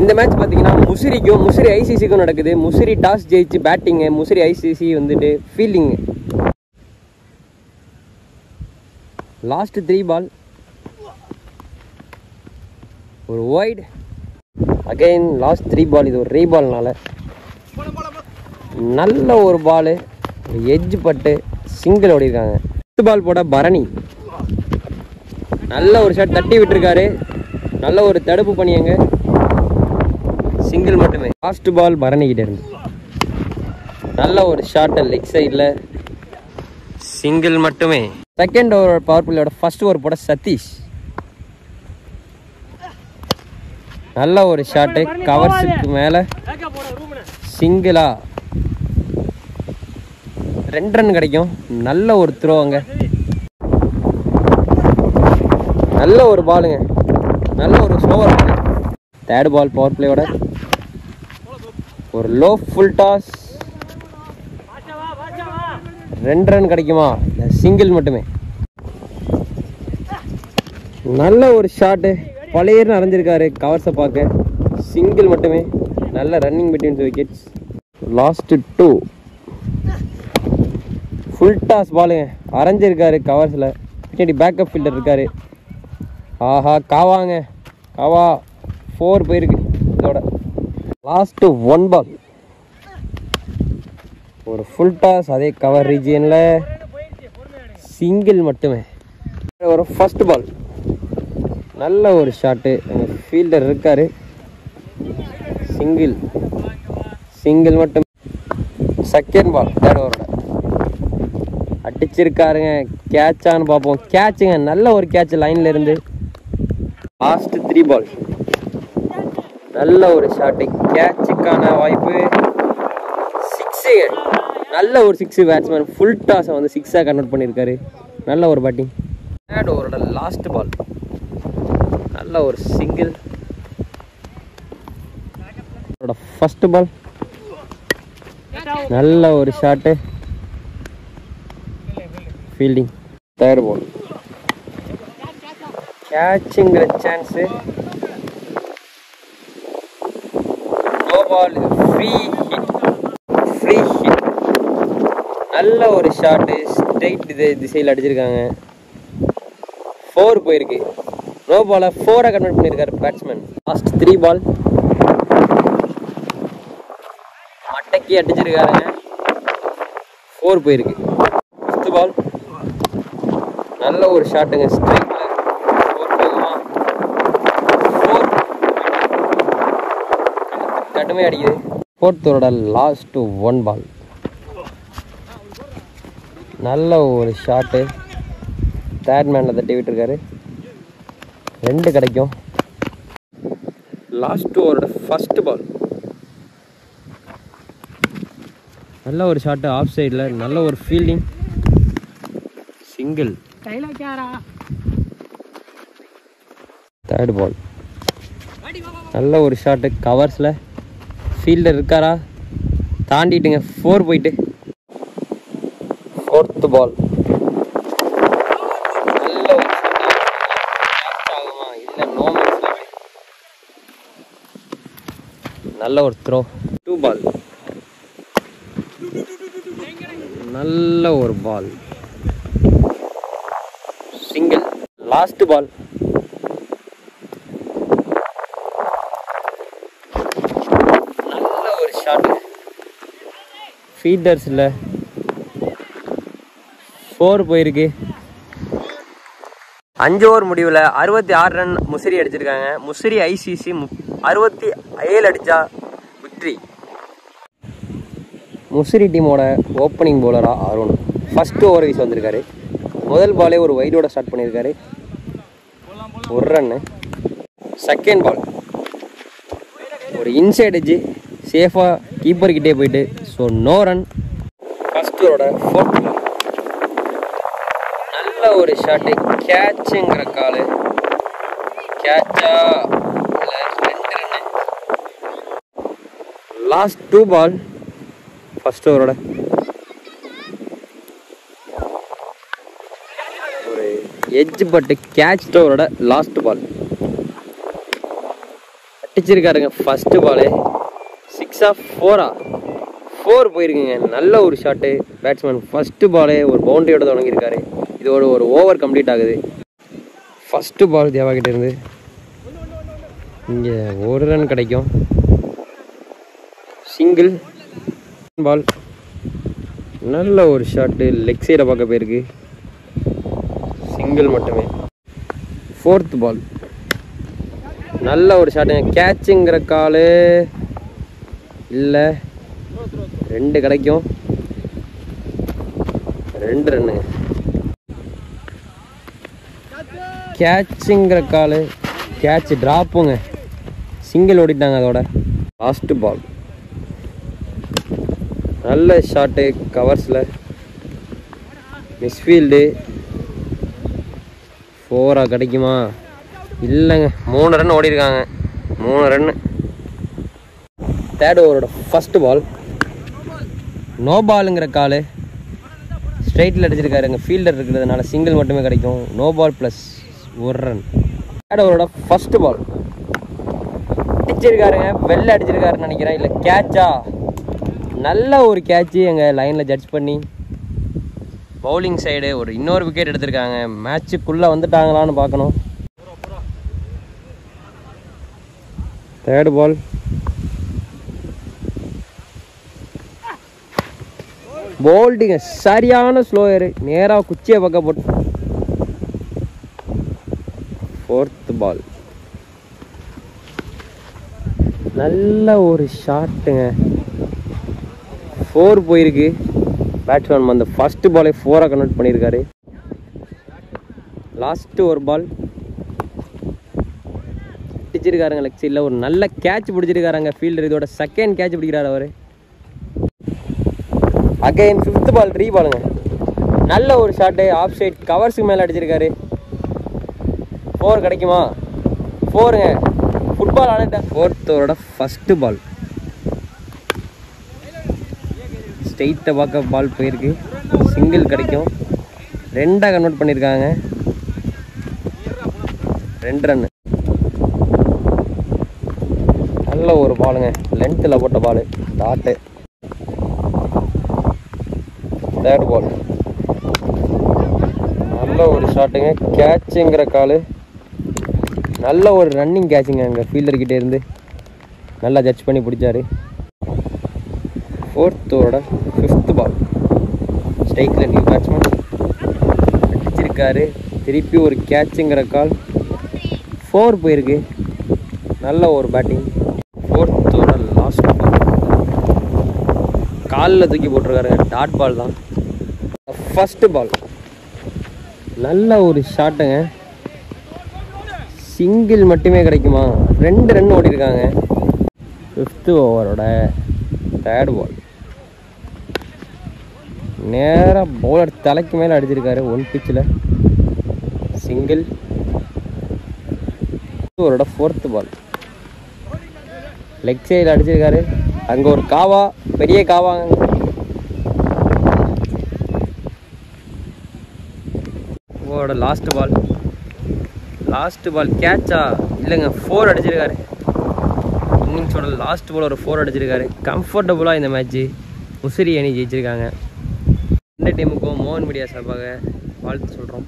இந்த மேட்ச் பார்த்தீங்கன்னா முசிறி ஐசிசிக்கும் நடக்குது. முசிறி டாஸ் ஜெயிச்சு பேட்டிங்கு, முசிறி ஐசிசி வந்துட்டு ஃபீல்டிங்கு. லாஸ்ட் 3 பால் ஒரு வைட். அகைன் லாஸ்ட் 3 பால். இது ஒரு ரீபால்னால நல்ல ஒரு பால், எட்ஜ் பட்டு சிங்கிள் ஓடிருக்காங்க. 10 பால் போட பரணி நல்ல ஒரு ஷாட் தட்டி விட்டுருக்காரு. நல்ல ஒரு தடுப்பு பண்ணியாங்க, சிங்கிள் மட்டுமே. லாஸ்ட் பால் பரணி கிட்ட இருந்து நல்ல ஒரு ஷாட் லெக் சைடில், சிங்கிள் மட்டுமே. செகண்ட் ஓவர் பவர் பிளேயோட ஃபர்ஸ்ட் ஓவர் போட சதீஷ் நல்ல ஒரு ஷாட்டு, கவர்ஸுக்கு மேலே சிங்கிளா 2 ரன் கிடைக்கும். நல்ல ஒரு த்ரோ அங்கே, நல்ல ஒரு பாலுங்க, நல்ல ஒரு ஸ்லோவர் பால். தேர்ட் பால் பவர் பிளேயோட ஒரு லோ ஃபுல் டாஸ், 2 ரன் கிடைக்குமா? சிங்கிள் மட்டுமே. நல்ல ஒரு ஷாட்டு, பழையர்னு அரைஞ்சிருக்காரு கவர்ஸை பார்க்க, சிங்கிள் மட்டுமே. நல்ல running between wickets. Last 2 full toss பாலுங்க, அரைஞ்சிருக்காரு கவர்ஸில். பின்னாடி பேக்கப் ஃபீல்டர் இருக்காரு. ஆஹா, காவாங்க, காவா 4 போயிருக்கு. இதோட லாஸ்ட் 1 பால் ஒரு ஃபுல் டாஸ், அதே கவர் ரீஜியனில், சிங்கிள் மட்டுமே. ஒரு ஃபர்ஸ்ட் பால் நல்ல ஒரு ஷாட்டு, ஃபீல்டர் இருக்காரு, சிங்கிள் மட்டும். செகண்ட் பால் தேர்ட் ஓவரோட அடிச்சிருக்காருங்க, கேட்சான்னு பார்ப்போம். கேட்சுங்க, நல்ல ஒரு கேட்ச் லைன்ல இருந்து. லாஸ்ட் 3 பால் நல்ல ஒரு ஷாட்டு, கேட்சுக்கான வாய்ப்பு, 6. நல்ல ஒரு 6 பேட்ஸ்மேன் ஃபுல் டாஸை வந்து 6ஆக கன்வெர்ட் பண்ணியிருக்காரு. நல்ல ஒரு பேட்டிங். தேர்ட் ஓவரோட லாஸ்ட் பால் நல்ல ஒரு சிங்கிள். ஃபர்ஸ்ட் பால் நல்ல ஒரு ஷாட்டு, ஃபீல்டிங். தேர்ட் பால் கேட்சுங்கிற chance, no ball, free hit. நல்ல ஒரு ஷாட்டு, ஸ்ட்ரைட் திசையில் அடிச்சிருக்காங்க. 4 போயிருக்கு. நோ பாலை 4ஆக கன்வெர்ட் பண்ணியிருக்காரு பேட்ஸ்மேன். லாஸ்ட் 3 பால் மட்டைக்கு அடிச்சிருக்காருங்க, 4 போயிருக்கு. ஃபர்ஸ்ட் பால் நல்ல ஒரு ஷாட்டுங்க, ஸ்ட்ரைட்ல 4 போகுமா? 4 கடுமையாக அடிக்குது. ஃபோர்த் ஓவரோட லாஸ்ட் 1 பால் நல்ல ஒரு ஷாட்டு, தேர்ட் மேனில் தட்டி விட்டுருக்காரு, 2 கிடைக்கும். லாஸ்ட் ஓவரோட ஃபர்ஸ்ட் பால் நல்ல ஒரு ஷாட்டு, ஆஃப் சைடில், நல்ல ஒரு ஃபீல்டிங், சிங்கிள். தேர்ட் பால் நல்ல ஒரு ஷாட்டு, கவர்ஸில், ஃபீல்டர் இருக்காரா? தாண்டிட்டுங்க, 4 போயிட்டு. ஃபோர்த் பால் நல்ல ஒரு ஆகுமா? இல்லை, நோ மிஸ். நல்ல ஒரு த்ரோ. 2 பால் நல்ல ஒரு பால், சிங்கிள். லாஸ்ட் பால் நல்ல ஒரு ஷாட், ஃபீல்டர்ஸில் 4 போயிருக்கு. 5 ஓவர் முடிவில் 66 ரன் முசிறி அடிச்சிருக்காங்க. முசிறி ஐசிசி 67 அடித்தா விக்ட்ரி. முசிறி டீமோட ஓப்பனிங் பவுலராக அருண் ஃபர்ஸ்ட் ஓவர் வீஸ் வந்திருக்காரு. முதல் பாலே ஒரு வைடோட ஸ்டார்ட் பண்ணியிருக்காரு, 1 ரன்னு. செகண்ட் பால் ஒரு இன்சைட் எட்ஜ், சேஃபாக கீப்பர்கிட்டே போயிட்டு, ஸோ நோ ரன். ஃபர்ஸ்ட் ஓவரோட ஃபோர்த் பால் நல்ல ஒரு ஷாட்டு, கேட்சுங்கிற காலு, கேட்சா 2 ரன்னு. லாஸ்ட் 2 பால் ஃபர்ஸ்ட் ஓவரோட ஒரு எட்ஜ் பட்டு கேட்ச் ஓவரோட லாஸ்ட் பால் அடிச்சிருக்காருங்க ஃபர்ஸ்ட் பாலு 6 4 4 போயிருக்குங்க. நல்ல ஒரு ஷாட்டு. பேட்ஸ்மேன் ஃபர்ஸ்ட் பாலே ஒரு பவுண்டரியோட தொடங்கியிருக்காரு. இதோட ஒரு ஓவர் கம்ப்ளீட் ஆகுது. ஃபர்ஸ்ட் பால் தேவா கிட்ட இருந்து இங்கே ஒரு ரன் கிடைக்கும். Single ball. நல்ல ஒரு ஷாட்டு. லெக் சைடை பார்க்க போயிருக்கு. சிங்கிள் மட்டுமே. Fourth ball. நல்ல ஒரு ஷாட்டுங்க. கேட்சுங்கிற காலு இல்லை. 2 கிடைக்கும். 2 ரன்னுங்க. கேட்சுங்கிற காலு. கேட்ச் ட்ராப்புங்க. சிங்கிள் ஓடிட்டாங்க. அதோட லாஸ்ட் பால். நல்ல ஷாட்டு. கவர்ஸில் மிஸ்ஃபீல்டு. 4 கிடைக்குமா? இல்லைங்க. 3 ரன் ஓடிருக்காங்க. 3 ரன்னு. தேர்ட் ஓவரோட ஃபர்ஸ்ட் பால். நோ பாலுங்கிற காலு. ஸ்ட்ரைட்டில் அடிச்சிருக்காருங்க. ஃபீல்டர் இருக்கிறதுனால சிங்கிள் மட்டுமே கிடைக்கும். No ball plus 1 run. Third ஓவரோட ஃபர்ஸ்ட் பால் அடிச்சிருக்காருங்க. வெளில அடிச்சிருக்காருன்னு நினைக்கிறேன். இல்லை கேட்சா? நல்ல ஒரு கேட்சு. எங்கள் லைனில் ஜட்ஜ் பண்ணி பவுலிங் சைடு ஒரு இன்னொரு விக்கெட் எடுத்திருக்காங்க. மேட்சுக்குள்ளே வந்துட்டாங்களான்னு பார்க்கணும். Third ball. போல்டுங்க. சரியான ஸ்லோயரு. நேராக குச்சியை பக்கம் போட்டு. Fourth ball. நல்ல ஒரு ஷாட்டுங்க. 4 போயிருக்கு. பேட்ஸ்மேன் அந்த ஃபர்ஸ்ட் பாலே 4 கன்வெர்ட் பண்ணியிருக்காரு. லாஸ்ட்டு ஒரு பால் பிடிச்சிருக்காருங்க. லெக் சைடில் ஒரு நல்ல கேட்ச் பிடிச்சிருக்காருங்க ஃபீல்டர். இதோட செகண்ட் கேட்ச் பிடிக்கிறார் அவர். அகைன் 5th பால் ரீபாலுங்க. நல்ல ஒரு ஷாட்டு. ஆஃப் சைட் கவர்ஸுக்கு மேலே அடிச்சிருக்காரு. 4 கிடைக்குமா? 4ங்க. ஃபுட்பால் ஆடிட்டேன். 4th ஓவரோட ஃபர்ஸ்ட் பால். ஸ்ட்ரெயிட்டை பார்க்க பால் போயிருக்கு. சிங்கிள் கிடைக்கும். 2 கன்வெர்ட் பண்ணியிருக்காங்க. 2 ரன்னு. நல்ல ஒரு பாலுங்க. லென்த்தில் போட்ட பால். டாட்டு. தேர்ட் பால். நல்ல ஒரு ஷாட்டுங்க. கேட்சுங்கிற காலு. நல்ல ஒரு ரன்னிங் கேட்சுங்க. அங்கே ஃபீல்டர்கிட்டே இருந்து நல்லா ஜட்ஜ் பண்ணி பிடிச்சாரு. 4th ஓவரோட 5th பால். ஸ்ட்ரைக்கில் நியூ பேட்ஸ்மேன் அடிச்சிருக்காரு. திருப்பி ஒரு கேட்சுங்கிற கால். 4 போயிருக்கு. நல்ல ஒரு பேட்டிங். 4th ஓவரோட லாஸ்ட் பால். காலில் தூக்கி போட்டிருக்காருங்க. டாட் பால் தான். First ball. நல்ல ஒரு ஷாட்டுங்க. சிங்கிள் மட்டுமே கிடைக்குமா? 2 ரன் ஓடிருக்காங்க. 5th ஓவரோட தேர்ட் பால். நேராக பவுலர் தலைக்கு மேலே அடிச்சிருக்காரு. 1 பிச்சில் சிங்கிள். ஓவரோட 4th பால். லெக் சைடில் அடிச்சிருக்காரு. அங்கே ஒரு காவா. பெரிய காவாங்க. ஓவரோட லாஸ்ட் பால். Last ball கேட்சா? இல்லைங்க. 4 அடிச்சிருக்காரு. இன்னிங்ஸோட லாஸ்ட் பால் ஒரு 4 அடிச்சிருக்காரு. கம்ஃபர்டபுளாக இந்த மேட்ச்சு முசிறி அணி ஜெயிச்சிருக்காங்க. 2 டீமுக்கும் மோகன் மீடியா சார்பாக வாழ்த்து சொல்கிறோம்.